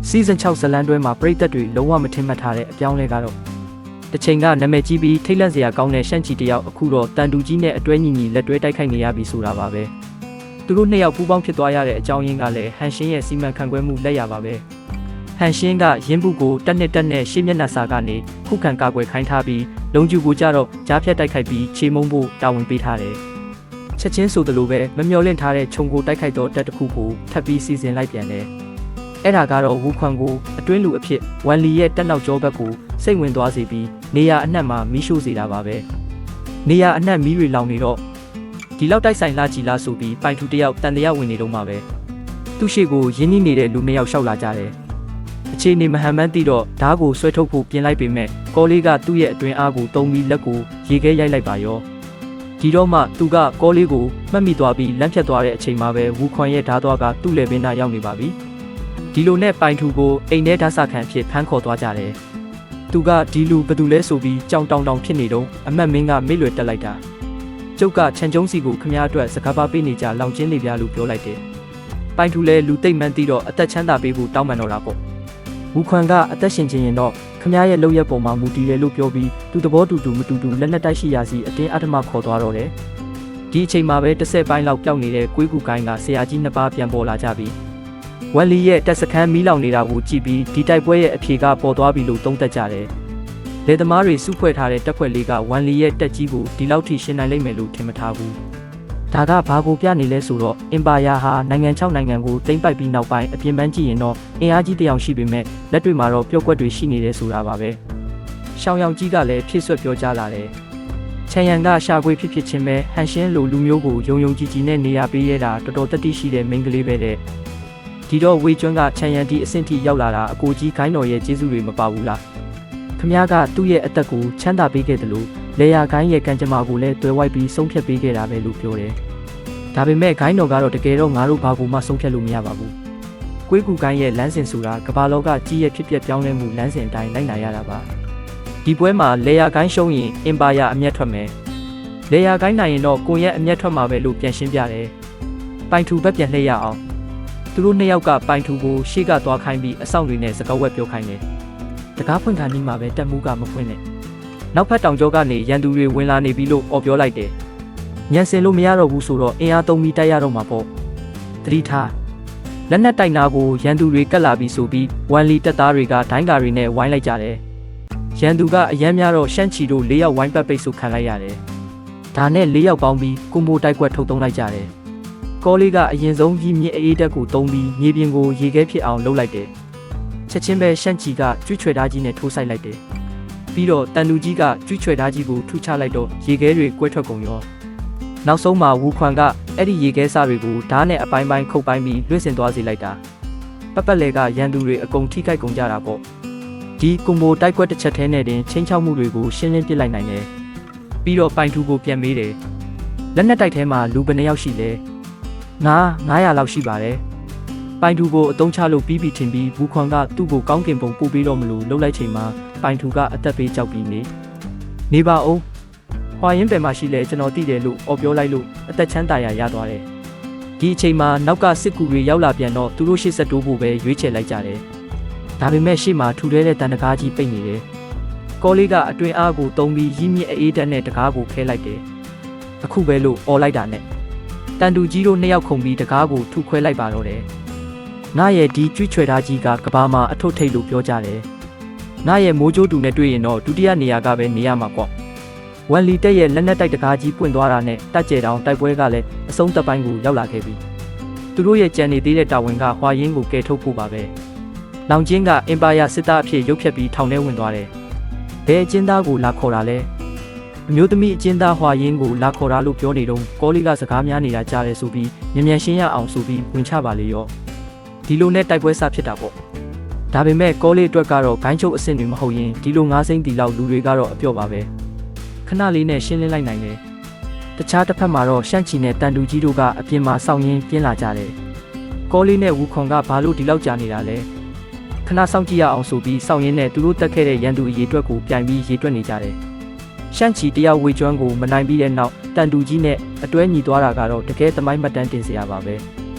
Season 6 ဇလန်တွဲမှာပရိသတ်တွေလုံးဝမထင်မှတ်ထားတဲ့အပြောင်းလဲကတော့တစ်ချိန်ကနာမည်ကြီးပြီးထိတ်လန့်စရာကောင်းတဲ့ရှန့်ချီတယောက်အခုတော့တန်တူကြီးနဲ့အတွဲညီညီလက်တွဲတိုက်ခိုက်နေရပြီဆိုတာပါပဲသူတို့နှစ်ယောက်ပူးပေါင်းဖြစ်သွားရတဲ့အကြောင်းရင်းကလည်းဟန်ရှင်းရဲ့စီမံခန့်ခွဲမှုလက်ရပါပဲဟန်ရှင်းကရင်းပုကိုတက်နဲ့ရှေ့မျက်နှာစာကနေခုခံကာကွယ်ခိုင်းထားပြီးလုံကျူကိုကြတော့ကြားဖြတ်တိုက်ခိုက်ပြီးခြေမုံဖို့တာဝန်ပေးထားတယ်ချက်ချင်းဆိုသလိုပဲမမျော်လင့်ထားတဲ့ခြုံကိုတိုက်ခိုက်တော့တက်တစ်ခုကိုထပ်ပြီးစီစဉ်လိုက်ပြန်တယ်အဲ့ဒါကတော့ဝူခွန်ကိုအတွင်းလူအဖြစ်ဝန်လီရဲ့တက်နောက်ကျောဘက်ကိုစိတ်ဝင်သွားစေပြီးနေရာအနှံ့မှာမီးရှို့စေတာပါပဲနေရာအနှံ့မီးတွေလောင်နေတော့ဒီလောက်တိုက်ဆိုင်လာကြည်လားဆိုပြီးပိုင်ထူတယောက်တန်တရာဝင်နေတော့မှပဲသူ့ရှိကိုရင်းနှီးနေတဲ့လူနှစ်ယောက်ရှောက်လာကြတယ်အခြေအနေမဟန်မှန်းသိတော့ဓားကိုဆွဲထုတ်ဖို့ပြင်လိုက်ပေမဲ့ကောလေးကသူ့ရဲ့အတွင်းအားကိုတုံးပြီးလက်ကိုရေခဲရိုက်လိုက်ပါရောဒီတော့မှသူကကောလေးကိုမှတ်မိသွားပြီးလမ်းဖြတ်သွားတဲ့အချိန်မှာပဲဝူခွန်ရဲ့ဓားသွားကသူ့လက်ပင်သားရောက်နေပါပြီဒီလိုနဲ့ပိုင်ထူကိုအိမ်ထဲဓာတ်ဆခံဖြစ်ဖမ်းခေါ်သွားကြတယ်သူကဒီလူဘသူလဲဆိုပြီးကြောင်တောင်ဖြစ်နေတော့အမတ်မင်းကမေ့လွယ်တက်လိုက်တာကျုပ်ကခြံကျုံးစီကိုခမားအတွက်စကားပါပေးနေကြလောင်ချင်းလေးပြလို့ပြောလိုက်တယ်ပိုင်ထူလဲလူသိမ့်မှန်းသိတော့အသက်ချမ်းသာပေးဖို့တောင်းပန်တော့တာပေါ့ဝူခွန်ကအသက်ရှင်ခြင်းရင်တော့ခမားရဲ့လုပ်ရက်ပုံမှာမူတည်တယ်လို့ပြောပြီးသူတဘောတူမတူလက်လက်တိုက်ရှိရာစီအတင်းအဓမ္မခေါ်သွားတော့တယ်ဒီအချိန်မှာပဲတစ်ဆက်ပိုင်းလောက်ပျောက်နေတဲ့ကွေးကူကိုင်းကဆရာကြီးနှစ်ပါးပြန်ပေါ်လာကြပြီးဝမ်လီရဲ့တက်စခန်းမီးလောင်နေတာကိုကြည့်ပြီးဒီတိုက်ပွဲရဲ့အဖြေကပေါ်သွားပြီလို့သုံးသပ်ကြတယ်လေသမားတွေစုဖွဲ့ထားတဲ့တပ်ဖွဲ့လေးကဝမ်လီရဲ့တက်ကြီးကိုဒီလောက်ထိရှင်းနိုင်လိမ့်မယ်လို့ထင်မထားဘူးဒါကဘာကိုပြနေလဲဆိုတော့အင်ပါယာဟာနိုင်ငံ6နိုင်ငံကိုသိမ်းပိုက်ပြီးနောက်ပိုင်းအပြင်ပန်းကြည့်ရင်တော့အင်အားကြီးတယောက်ရှိပေမဲ့လက်တွေ့မှာတော့ပျော့ကွက်တွေရှိနေတယ်ဆိုတာပါပဲရှောင်းရောင်ကြီးကလည်းဖြည့်ဆွက်ပြောကြားလာတယ်ချန်ရန်ကရှာခွေဖြစ်ချင်းပဲဟန်ရှင်းလိုလူမျိုးကိုယုံကြည်နဲ့နေရာပေးရတာတော်တော်တတိရှိတဲ့မိန်းကလေးပဲတဲ့ဒီတော့ဝေကျွန်းကချန်ရန်တီအဆင့်ထိရောက်လာတာအကိုကြီးခိုင်းတော်ရဲ့ကျေးဇူးတွေမပါဘူးလားခမ ्या ကသူ့ရဲ့အသက်ကိုချမ်းသာပေးခဲ့တယ်လို့လေယာခိုင်းရဲ့ကံကြမ္မာကိုလည်းတွဲဝိုက်ပြီးဆုံးဖြတ်ပေးခဲ့တာပဲလို့ပြောတယ်ဒါပေမဲ့ခိုင်းတော်ကတော့တကယ်တော့ငါတို့ဘာကိုမှဆုံးဖြတ်လို့မရပါဘူးကွေးကူကိုင်းရဲ့လမ်းစဉ်ဆိုတာကဘာလောကကြီးရဲ့ဖြစ်ပျက်ပြောင်းလဲမှုလမ်းစဉ်အတိုင်းလိုက်နိုင်ရတာပါဒီပွဲမှာလေယာကိုင်းရှုံးရင်အင်ပါယာအမျက်ထွက်မယ်လေယာကိုင်းနိုင်ရင်တော့ကိုရဲ့အမျက်ထွက်မှာပဲလို့ပြန်ရှင်းပြတယ်ပိုင်ထူဘက်ပြန်လှည့်ရအောင်သူတို့နှစ်ယောက်ကပိုင်ထူကိုရှေ့ကသွားခိုင်းပြီးအဆောင်တွေနဲ့စကားဝက်ပြောခိုင်းတယ်တကားဖွင့်ခါနီးမှာပဲတက်မှုကမဖွင့်နဲ့နောက်ဖက်တောင်ကျောကနေရန်သူတွေဝင်လာနေပြီလို့အော်ပြောလိုက်တယ်ညံစင်လို့မရတော့ဘူးဆိုတော့အင်အားသုံးပြီးတိုက်ရတော့မှာပေါ့သတိထားလက်နက်တိုက်နာကိုရန်သူတွေကတ်လာပြီးဆိုပြီးဝမ်လီတပ်သားတွေကဒိုင်းကာတွေနဲ့ဝိုင်းလိုက်ကြတယ်ရန်သူကအရန်များတော့ရှန့်ချီတို့၄ယောက်ဝိုင်းပတ်ပိတ်ဆိုခံလိုက်ရတယ်ဒါနဲ့၄ယောက်ပေါင်းပြီးကွန်ဘိုတိုက်ကွက်ထုတ်သုံးလိုက်ကြတယ်ကောလေးကအရင်ဆုံးကြီးမြစ်အေးတက်ကိုတုံးပြီးမြေပြင်ကိုရေခဲဖြစ်အောင်လုပ်လိုက်တယ်ချက်ချင်းပဲရှန့်ချီကကျွေးချွေသားကြီးနဲ့ထိုးဆိုင်လိုက်တယ်ပြီးတော့တန်တူကြီးကကျွေးချွေသားကြီးကိုထုချလိုက်တော့ရေခဲတွေကွဲထွက်ကုန်ရောနောက်ဆုံးမှာဝူခွန်ကအဲ့ဒီရေခဲစားတွေကိုဓာတ်နဲ့အပိုင်းပိုင်းခုတ်ပိုင်းပြီးလွှင့်စင်သွားစေလိုက်တာပတ်လေကရန်သူတွေအကုန်ထိခိုက်ကုန်ကြတာပေါ့ဒီကွန်ဘိုတိုက်ကွက်တစ်ချက်ထဲနဲ့တင်ချင်းချောက်မှုတွေကိုရှင်းလင်းပစ်လိုက်နိုင်တယ်ပြီးတော့ပိုင်ထူကိုပြန်မေးတယ်လက်နက်တိုက်ထဲမှာလူဘယ်နှယောက်ရှိလဲ900လောက်ရှိပါတယ်ပိုင်ထူကိုအတုံးချလို့ပြီးထင်ပြီးဝူခွန်ကသူ့ကိုကောင်းကင်ပုံပို့ပေးတော့မလို့လှုပ်လိုက်ချိန်မှာပိုင်ထူကအသက်ပေးကြောက်ပြီးနေပါအောင်ဟွာရင်ပင်မှာရှိလဲကျွန်တော်သိတယ်လို့အော်ပြောလိုက်လို့အသက်ချမ်းသာရသွားတယ်ဒီအချိန်မှာနောက်ကစစ်ကူတွေရောက်လာပြန်တော့သူတို့ရှေ့ဆက်တိုးဖို့ပဲရွေးချယ်လိုက်ကြတယ်ဒါပေမဲ့ရှေ့မှာထူထဲတဲ့တန်တကားကြီးပိတ်နေတယ်ကောလေးကအတွင်အားကိုတုံးပြီးရင်းမြစ်အေးတက်နဲ့တကားကိုခဲလိုက်တယ်အခုပဲလို့အော်လိုက်တာနဲ့တန်တူကြီးတို့နှစ်ယောက်ခုန်ပြီးတကားကိုထုခွဲလိုက်ပါတော့တယ်ငါရဲ့ဒီကျွေးချွေသားကြီးကကဘာမှာအထုပ်ထိတ်လို့ပြောကြတယ်ငါရဲ့မိုးကြိုးတူနဲ့တွေ့ရင်တော့ဒုတိယနေရာကပဲနေရမှာပေါ့ဝမ်လီတက်ရဲ့လက်နက်တိုက်တကားကြီးပွင့်သွားတာနဲ့တက်ကျဲတောင်တိုက်ပွဲကလည်းအဆုံးသက်ပိုင်းကိုရောက်လာခဲ့ပြီသူတို့ရဲ့ကြံနေသေးတဲ့တာဝန်ကဟွာရင်းကိုကယ်ထုတ်ဖို့ပါပဲလောင်ချင်းကအင်ပါယာစစ်သားအဖြစ်ရုပ်ဖြတ်ပြီးထောင်ထဲဝင်သွားတယ်ဘယ်အကျဉ်းသားကိုလာခေါ်တာလဲအမျိုးသမီးအကျဉ်းသားဟွာရင်းကိုလာခေါ်တာလို့ပြောနေတော့ကောလီကစကားများနေတာကြားတယ်ဆိုပြီးမြန်ရှင်းရအောင်ဆိုပြီးဝင်ချပါလေရောဒီလိုနဲ့တိုက်ပွဲစဖြစ်တာပေါ့ဒါပေမဲ့ကောလီအတွက်ကတော့ဂိုင်းချုပ်အဆင့်တွေမဟုတ်ရင်ဒီလို9စိမ့်တီလောက်လူတွေကတော့အပြော့ပါပဲခဏလေးနဲ့ရှင်းလင်းလိုက်နိုင်တယ်တခြားတစ်ဖက်မှာတော့ရှန့်ချီနဲ့တန်တူကြီးတို့ကအပြင်မှာစောင့်ရင်းပြင်းလာကြတယ်ကောလီနဲ့ဝူခွန်ကဘာလို့ဒီလောက်ကြာနေတာလဲခဏစောင့်ကြည့်ရအောင်ဆိုပြီးစောင့်ရင်းနဲ့သူတို့တက်ခဲ့တဲ့ရန်သူအရေးအတွက်ကိုပြိုင်ပြီးရေးတွက်နေကြတယ်ရှန့်ချီတရားဝေကျွမ်းကိုမနိုင်ပြီးတဲ့နောက်တန်တူကြီးနဲ့အတွဲညီသွားတာကတော့တကယ်သမိုင်းမှတ်တမ်းတင်စရာပါပဲ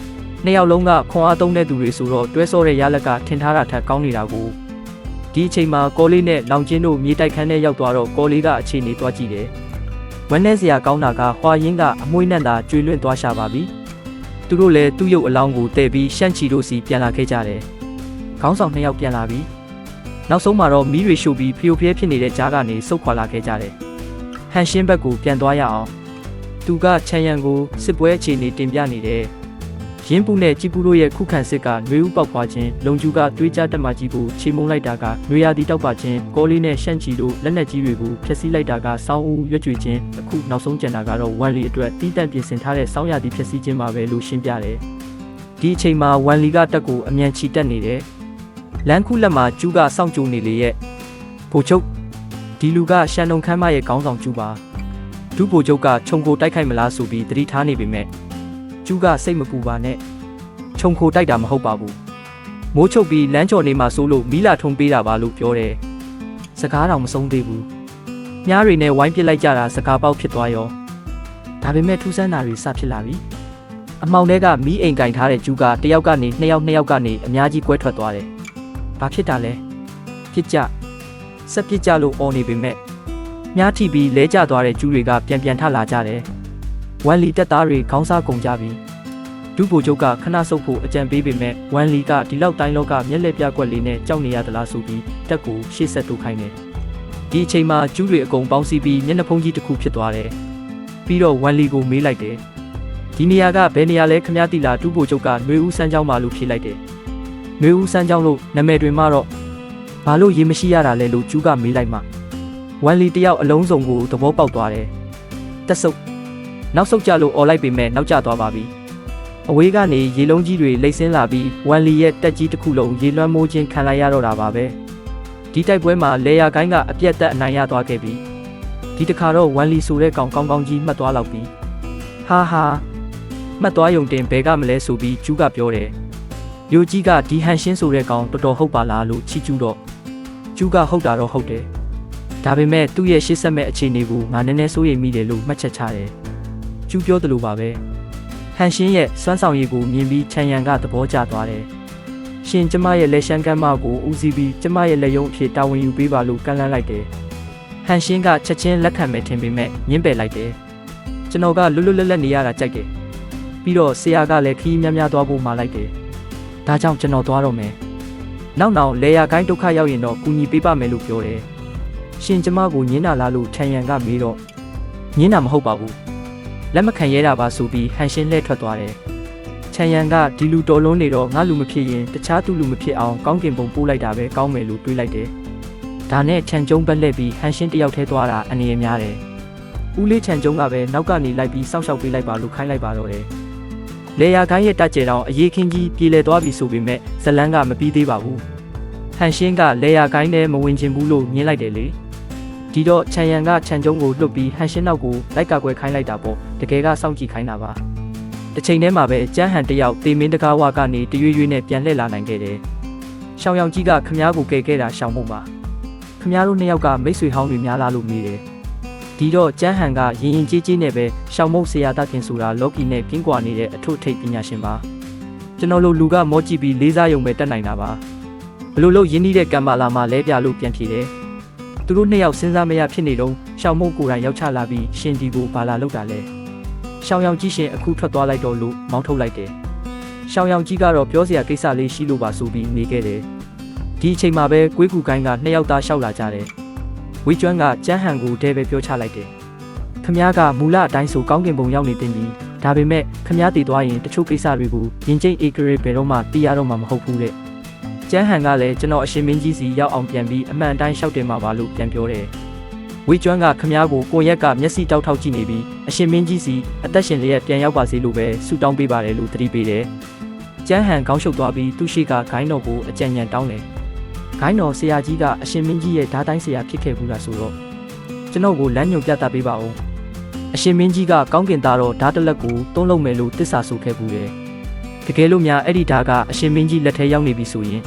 နှစ်ယောက်လုံးကခွန်အားသုံးတဲ့သူတွေဆိုတော့တွဲစောတဲ့ရလက်ကထင်ထားတာထက်ကောင်းနေတာကိုဒီအချိန်မှာကောလေးနဲ့လောင်ကျင်းတို့မြေတိုက်ခန်းထဲရောက်သွားတော့ကောလေးကအခြေအနေသွားကြည့်တယ်ဝမ်းနဲ့စရာကောင်းတာကဟွာရင်းကအမွှေးနဲ့သာကျွေလွင့်သွားရှာပါပြီသူတို့လည်းသူ့ရုပ်အလောင်းကိုတည်ပြီးရှန့်ချီတို့စီပြန်လာခဲ့ကြတယ်ခေါင်းဆောင်နှစ်ယောက်ပြန်လာပြီနောက်ဆုံးမှာတော့မီးတွေရှို့ပြီးဖျို့ဖျဲဖြစ်နေတဲ့ကြားကနေစုတ်ခွာလာခဲ့ကြတယ်ဟန်ရှင်းဘက်ကိုပြန်သွားရအောင်သူကချန်ရန်ကိုစစ်ပွဲအခြေအနေတင်ပြနေတယ်ရင်းပူနဲ့ကြည်ပူတို့ရဲ့ခုခံစစ်ကနှွေဦးပေါက်ပွားခြင်းလုံကျူကတွေးကြတက်မှကြီးကိုချေမုံလိုက်တာကနှွေရသည်တောက်ပါခြင်းကောလေးနဲ့ရှန့်ချီတို့လက်နက်ကြီးတွေကိုဖျက်ဆီးလိုက်တာကစောင်းဦးရွက်ကြွေခြင်းအခုနောက်ဆုံးကျန်တာကတော့ဝန်လီအတွက်တီးတန့်ပြင်ဆင်ထားတဲ့စောင်းရသည်ဖျက်ဆီးခြင်းပါပဲလို့ရှင်းပြတယ်ဒီအချိန်မှာဝန်လီကတက်ကိုအမြန်ချီတက်နေတယ်လမ်းခုလက်မှာကျူးကစောင့်ကြိုနေလေရဲ့ဖိုချုပ်ဒီလူကရှန်တုံခမ်းမရဲ့ခေါင်းဆောင်ကျူးပါဒုဖိုချုပ်ကခြုံကိုတိုက်ခိုက်မလားဆိုပြီးသတိထားနေပေမဲ့ကျူးကစိတ်မပူပါနဲ့ခြုံခိုတိုက်တာမဟုတ်ပါဘူးမိုးချုပ်ပြီးလမ်းကျော်နေမှာစိုးလို့မီးလာထုံပေးတာပါလို့ပြောတယ်စကားတော့မဆုံးသေးဘူးမြားတွေနဲ့ဝိုင်းပစ်လိုက်ကြတာစကားပေါက်ဖြစ်သွားရောဒါပေမဲ့ထူးဆန်းတာတွေစဖြစ်လာပြီအမောင်ထဲကမီးအိမ်ကင်ထားတဲ့ကျူးကတယောက်ကနေနှစ်ယောက်ကနေအများကြီးကွဲထွက်သွားတယ်ဘာဖြစ်တာလဲဖြစ်ကြဆက်ပြစ်ကြလို့အော်နေပေမဲ့မြားထိပြီးလဲကျသွားတဲ့ကျူးတွေကပြန်ထလာကြတယ်ဝန်လီတက်သားတွေခေါင်းစားကုန်ကြပြီဒုဗိုလ်ချုပ်ကခဏဆုပ်ဖို့အကြံပေးပေမဲ့ဝန်လီကဒီလောက်တိုင်းလောကမျက်လက်ပြကွက်လေးနဲ့ကြောက်နေရသလားဆိုပြီးတက်ကိုရှေ့ဆက်တိုးခိုင်းတယ်ဒီအချိန်မှာကျူးတွေအကုန်ပေါင်းစည်းပြီးမျက်နှာဖုံးကြီးတစ်ခုဖြစ်သွားတယ်ပြီးတော့ဝန်လီကိုမေးလိုက်တယ်ဒီနေရာကဘယ်နေရာလဲခမည်းတိလာဒုဗိုလ်ချုပ်ကနှွေဦးစမ်းကြောင်းပါလို့ဖြေလိုက်တယ်နှွေဦးစမ်းကြောင်းလို့နာမည်တွေမှာတော့ဘာလို့ရေမရှိရတာလဲလို့ကျူးကမေးလိုက်မှဝန်လီတယောက်အလုံးစုံကိုသဘောပေါက်သွားတယ်တက်ဆုပ်နောက်ဆုတ်ကြလို့អော်လိုက်ပေမဲ့နောက်ကျသွားပါပြီအဝေးကနေရေလုံးကြီးတွေလိမ့်ဆင်းလာပြီးဝန်လီရဲ့တက်ကြီးတစ်ခုလုံးရေလွှမ်းမိုးခြင်းခံလိုက်ရတော့တာပါပဲဒီတိုက်ပွဲမှာလေယာကိုင်းကအပြက်တက်အနိုင်ရသွားခဲ့ပြီဒီတစ်ခါတော့ဝန်လီဆိုတဲ့ကောင်ကောင်းကောင်းကြီးမှတ်သွားလောက်ပြီဟာမှတ်သွားယုံတင်ဘဲကမလဲဆိုပြီးကျူးကပြောတယ်မျိုးကြီးကဒီဟန်ရှင်းဆိုတဲ့ကောင်တော်တော်ဟုတ်ပါလားလို့ချီကျူးတော့ကျူးကဟုတ်တာတော့ဟုတ်တယ်ဒါပေမဲ့သူ့ရဲ့ရှေ့ဆက်မဲ့အခြေအနေကိုငါနည်းနည်းစိုးရိမ်မိတယ်လို့မှတ်ချက်ချတယ်ကျူးပြောသလိုပါပဲဟန်ရှင်းရဲ့စွမ်းဆောင်ရည်ကိုမြင်ပြီးချန်ရန်ကသဘောကျသွားတယ်ရှင်ကျမရဲ့လက်ရှမ်းကမ်းမကိုဦးစီးပြီးကျမရဲ့လက်ယုံအဖြစ်တာဝန်ယူပေးပါလို့ကန့်လန့်လိုက်တယ်ဟန်ရှင်းကချက်ချင်းလက်ခံမယ်ထင်ပေမဲ့ညှင်းပယ်လိုက်တယ်ကျွန်တော်ကလွတ်လွတ်လပ်လပ်နေရတာကြိုက်တယ်ပြီးတော့ဆရာကလည်းခီးများသွားဖို့မှာလိုက်တယ်ဒါကြောင့်ကျွန်တော်သွားတော့မယ်နောက်လေယာကိုင်းဒုက္ခရောက်ရင်တော့ကူညီပေးပါမယ်လို့ပြောတယ်ရှင်ကျမကိုညင်းတာလားလို့ချန်ရန်ကမေးတော့ညင်းတာမဟုတ်ပါဘူးလက်မခံရဲတာပါဆိုပြီးဟန်ရှင်းလှည့်ထွက်သွားတယ်ချန်ရန်ကဒီလူတော်လုံးနေတော့ငါလူမဖြစ်ရင်တခြားသူလူမဖြစ်အောင်ကောင်းကင်ဘုံပို့လိုက်တာပဲကောင်းမယ်လို့တွေးလိုက်တယ်ဒါနဲ့ချန်ကျုံဘက်လှည့်ပြီးဟန်ရှင်းတယောက်ထဲသွားတာအနေရများတယ်ဦးလေးချန်ကျုံကပဲနောက်ကနေလိုက်ပြီးစောင့်ရှောက်ပေးလိုက်ပါလို့ခိုင်းလိုက်ပါတော့တယ်လေယာကိုင်းရဲ့တက်ကျဲတောင်အရေးခင်းကြီးပြေလည်သွားပြီဆိုပေမဲ့ဇလန်းကမပြီးသေးပါဘူးဟန်ရှင်းကလေယာကိုင်းနဲ့မဝင်ချင်ဘူးလို့ညင်းလိုက်တယ်လေဒီတော့ချန်ရန်ကချန်ကျုံကိုလွတ်ပြီးဟန်ရှင်းနောက်ကိုလိုက်ကကွယ်ခိုင်းလိုက်တာပေါ့တကယ်ကစောင့်ကြည့်ခိုင်းတာပါတစ်ချိန်တည်းမှာပဲကျန်းဟန်တယောက်တေမင်းတကားဝကနေတရွေ့ရွေ့နဲ့ပြန်လှည့်လာနိုင်ခဲ့တယ်ရှောင်းရောင်ကြီးကခမားကိုကယ်ခဲ့တာရှောင်းမို့ပါခမားတို့နှစ်ယောက်ကမိတ်ဆွေဟောင်းတွေများလာလို့မေးတယ်ဒီတော့ကျန်းဟန်ကရင်ကြီးနဲ့ပဲရှောင်းမုတ်ဆရာတခင်ဆိုတာလော်ကီနဲ့ကင်းကွာနေတဲ့အထွတ်ထိပ်ပညာရှင်ပါကျွန်တော်တို့လူကမောကြည့်ပြီးလေးစားရုံပဲတက်နိုင်တာပါဘလို့လို့ရင်းနှီးတဲ့ကံပါလာမှလဲပြလို့ပြန်ဖြေတယ်သူတို့နှစ်ယောက်စဉ်းစားမရဖြစ်နေတော့ရှောင်းမုတ်ကိုယ်တိုင်ရောက်ချလာပြီးရှင်ဒီကိုဘာလာလောက်တာလဲရှောင်းရောင်ကြီးရှင်အခုထွက်သွားလိုက်တော့လို့မောင်းထုတ်လိုက်တယ်ရှောင်းရောင်ကြီးကတော့ပြောစရာကိစ္စလေးရှိလို့ပါဆိုပြီးနေခဲ့တယ်ဒီအချိန်မှာပဲကွေးကူကိုင်းကနှစ်ယောက်သားရှောက်လာကြတယ်ဝေကျွမ်းကကျန်းဟန်ကိုတဲပဲပြောချလိုက်တယ်ခမားကမူလအတိုင်းဆိုကောင်းကင်ဘုံရောက်နေတင်ပြီးဒါပေမဲ့ခမားတည်သွားရင်တချို့ကိစ္စတွေကိုရင်ကျိတ်အေဂရေဘယ်တော့မှသိရတော့မှာမဟုတ်ဘူးတဲ့ကျန်းဟန်ကလည်းကျွန်တော်အရှင်မင်းကြီးစီရောက်အောင်ပြန်ပြီးအမှန်တိုင်းရှောက်တင်မှာပါလို့ပြန်ပြောတယ်ဝေကျွမ်းကခမားကိုကိုရက်ကမျက်စိတောက်ထောက်ကြည့်နေပြီးအရှင်မင်းကြီးစီအသက်ရှင်လျက်ပြန်ရောက်ပါစေလို့ပဲဆုတောင်းပေးပါတယ်လို့သတိပေးတယ်ကျန်းဟန်ခေါင်းရှုပ်သွားပြီးသူ့ရှိကဂိုင်းတော်ကိုအကြံဉာဏ်တောင်းတယ်ဂိုင်းတော်ဆရာကြီးကအရှင်မင်းကြီးရဲ့ဓာတ်တိုင်းဆရာဖြစ်ခဲ့ဘူးလားဆိုတော့ကျွန်တော်ကိုလမ်းညွှန်ပြသပေးပါဦးအရှင်မင်းကြီးကကောင်းကင်သားတော့ဓာတ်တလက်ကိုသုံးလုံးမယ်လို့တစ္ဆာဆိုခဲ့ဘူးတယ်တကယ်လို့များအဲ့ဒီဓာတ်ကအရှင်မင်းကြီးလက်ထဲရောက်နေပြီဆိုရင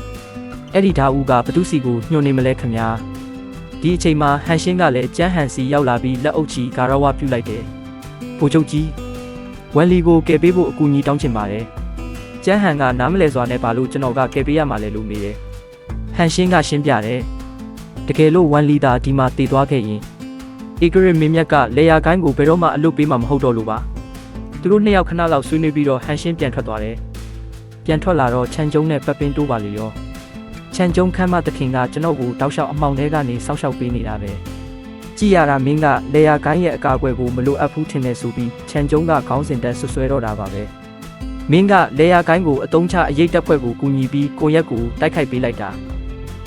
်အဲ့ဒီဓာတ်ဦးကဘသူစီကိုညှို့နေမလဲခင်ဗျာဒီအချိန်မှာဟန်ရှင်းကလည်းကျန်းဟန်စီရောက်လာပြီးလက်အုပ်ချီဂါရဝပြုလိုက်တယ်ဗိုလ်ချုပ်ကြီးဝန်လီကိုကယ်ပေးဖို့အကူအညီတောင်းချင်ပါတယ် ကျန်းဟန်ကနားမလဲစွာနဲ့ဘာလို့ကျွန်တော်ကကယ်ပေးရမှာလဲလို့မေးတယ်ဟန်ရှင်းကရှင်းပြတယ်တကယ်လို့ဝန်လီတာဒီမှာတည်သွားခဲ့ရင်ဧကရမင်းမြတ်ကလေယာကိုင်းကိုဘယ်တော့မှအလုပ်ပေးမှာမဟုတ်တော့လို့ပါသူတို့နှစ်ယောက်ခဏလောက်ဆွေးနွေးပြီးတော့ဟန်ရှင်းပြန်ထွက်သွားတယ်ပြန်ထွက်လာတော့ချန်ကျုံနဲ့ပတ်ပင်းတိုးပါလေရောချန်ကျုံခမ်းမသခင်ကကျွန်တော်ကိုတောက်လျှောက်အမှောင်ထဲကနေစောက်ရှောက်ပေးနေတာပဲကြည်ရတာမင်းကလေယာကိုင်းရဲ့အကာအကွယ်ကိုမလိုအပ်ဘူးထင်နေဆိုပြီးချန်ကျုံကခေါင်းစဉ်တက်ဆွဆွဲတော့တာပါပဲမင်းကလေယာကိုင်းကိုအတုံးချအရေးတက်ဖွဲ့ကိုကူညီပြီးကိုရက်ကိုတိုက်ခိုက်ပေးလိုက်တာ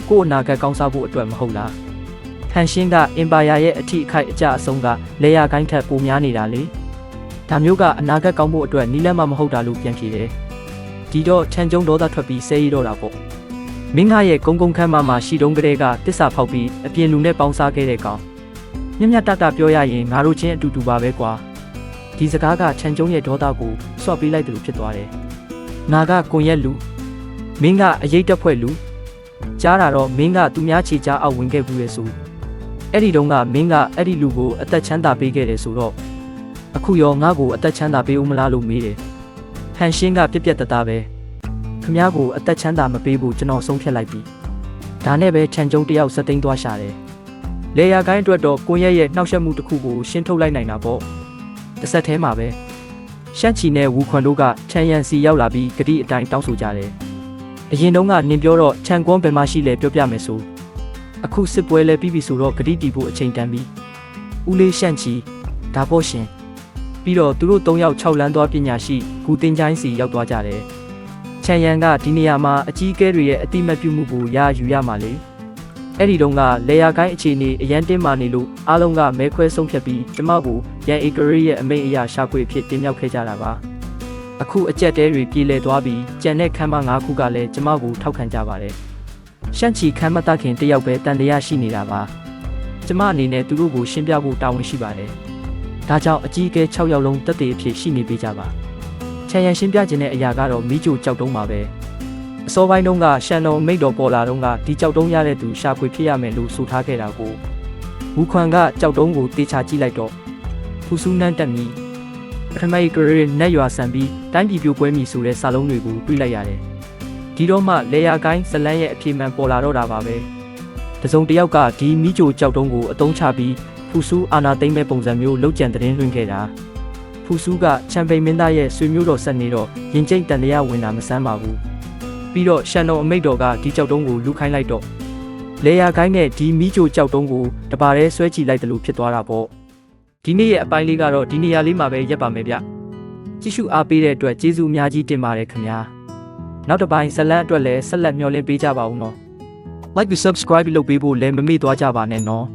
ကို့အနာဂတ်ကောင်းစားဖို့အတွက်မဟုတ်လားဟန်ရှင်းကအင်ပါယာရဲ့အထီးအခိုက်အကျအဆုံးကလေယာကိုင်းထက်ပိုများနေတာလေဒါမျိုးကအနာဂတ်ကောင်းဖို့အတွက်နီးလန်းမမဟုတ်တာလို့ပြန်ဖြေတယ်ဒီတော့ချန်ကျုံဒေါသထွက်ပြီးဆဲရီတော့တာပေါ့မင်းကရဲ့ကုန်းကုန်းခမ်းမှာရှိတုံးကလေးကတစ္ဆာဖောက်ပြီးအပြင်လူနဲ့ပေါင်းစားခဲ့တဲ့ကောင်မြတ်မြတ်တတပြောရရင်ငါတို့ချင်းအတူတူပါပဲကွာဒီစကားကချန်ကျုံရဲ့ဒေါသကိုစွတ်ပေးလိုက်တယ်လို့ဖြစ်သွားတယ်ငါကကွန်ရက်လူမင်းကအရေးတက်ဖွဲ့လူကြားတာတော့မင်းကသူများချီကြားအောက်ဝင်ခဲ့ဘူးလေဆိုအဲ့ဒီတုန်းကမင်းကအဲ့ဒီလူကိုအသက်ချမ်းသာပေးခဲ့တယ်ဆိုတော့အခုရောငါ့ကိုအသက်ချမ်းသာပေးဦးမလားလို့မေးတယ်ဟန်ရှင်းကပြက်ပြက်တသားပဲခမ ्या ကိုအသက်ချမ်းသာမပေးဘူးကျွန်တော်ဆုံးဖြတ်လိုက်ပြီဒါနဲ့ပဲချန်ကျုံတယောက်စက်သိန်းသွားရှာတယ်လေယာကိုင်းအတွက်တော့ကိုရဲ့နှောက်ယှက်မှုတစ်ခုကိုရှင်းထုတ်လိုက်နိုင်တာပေါ့တစ်ဆက်တည်းမှာပဲရှန့်ချီနဲ့ဝူခွန်တို့ကချန်ရန်စီရောက်လာပြီးဂတိအတိုင်းတောင်းဆိုကြတယ်အရင်တုန်းကနင်ပြောတော့ချန်ကွန်ဘယ်မှာရှိလဲပြောပြမယ်ဆိုအခုစစ်ပွဲလဲပြီးပြီဆိုတော့ဂတိတီဖို့အချိန်တန်ပြီဦးလေးရှန့်ချီဒါပေါ့ရှင်ပြီးတော့သူတို့၃ယောက်6လမ်းသွားပညာရှိဂူတင်ချိုင်းစီရောက်သွားကြတယ်ချန်ရန်ကဒီနေရာမှာအကြီးအကဲတွေရဲ့အတိမတ်ပြုမှုကိုရယူရမှာလေအဲ့ဒီတုန်းကလေယာကိုင်းအခြေအနေအရန်တင်းမာနေလို့အားလုံးကမဲခွဲဆုံးဖြတ်ပြီးကျမကိုရန်အေဂရီရဲ့အမိန့်အရာရှာဖွေဖြစ်တင်မြောက်ခဲ့ကြတာပါအခုအကြက်တဲတွေပြည်လဲသွားပြီးကြံတဲ့ခမ်းမ9ခုကလည်းကျမကိုထောက်ခံကြပါတယ်ရှန့်ချီခမ်းမတခင်တယောက်ပဲတန်တရားရှိနေတာပါကျမအနေနဲ့သူတို့ကိုရှင်းပြဖို့တာဝန်ရှိပါတယ်ဒါကြောင့်အကြီးအကဲ6ယောက်လုံးတက်တဲ့အဖြစ်ရှိနေပေးကြပါချန်ရန်ရှင်းပြခြင်းတဲ့အရာကတော့မိချိုကြောက်တုံးပါပဲအစောပိုင်းတုန်းကရှန်တော်မိတ်တော်ပေါ်လာတော့ကဒီကြောက်တုံးရတဲ့သူရှာဖွေဖြစ်ရမယ်လို့ဆိုထားခဲ့တာကိုဝူခွန်ကကြောက်တုံးကိုတေချာကြည့်လိုက်တော့ဖူဆူးနှမ်းတက်မီပထမကရနက်ရွာဆန်ပြီးတိုင်းပြည်ပြိုပွဲမီဆိုတဲ့စာလုံးတွေကိုတွေ့လိုက်ရတယ်ဒီတော့မှလေယာကိုင်းဇလန်းရဲ့အပြေမှန်ပေါ်လာတော့တာပါပဲတစုံတစ်ယောက်ကဒီမိချိုကြောက်တုံးကိုအတုံးချပြီးဖူဆူးအာနာသိမ့်မဲ့ပုံစံမျိုးလှုပ်ကြံသတင်းလွှင့်ခဲ့တာဖူဆူးကချန်ပိန်မင်းသားရဲ့ဆွေမျိုးတော်ဆက်နေတော့ရင်ကျိတ်တန်တရားဝင်တာမဆန်းပါဘူးပြီးတော့ရှန်တော်အမိတ်တော်ကဒီကြောက်တုံးကိုလူခိုင်းလိုက်တော့လေယာကိုင်းနဲ့ဒီမိချိုကြောက်တုံးကိုတပါးတည်းဆွဲချီလိုက်တယ်လို့ဖြစ်သွားတာပေါ့ဒီနေ့ရဲ့အပိုင်းလေးကတော့ဒီနေရာလေးမှာပဲရပ်ပါမယ်ဗျကြည့်ရှုအားပေးတဲ့အတွက်ကျေးဇူးအများကြီးတင်ပါတယ်ခင်ဗျာနောက်တစ်ပိုင်းဇလန်းအတွက်လည်းဆက်လက်မျှော်လင့်ပေးကြပါဦးနော် like ပြီး subscribe လုပ်ပေးဖို့လည်းမမေ့သွားကြပါနဲ့နော်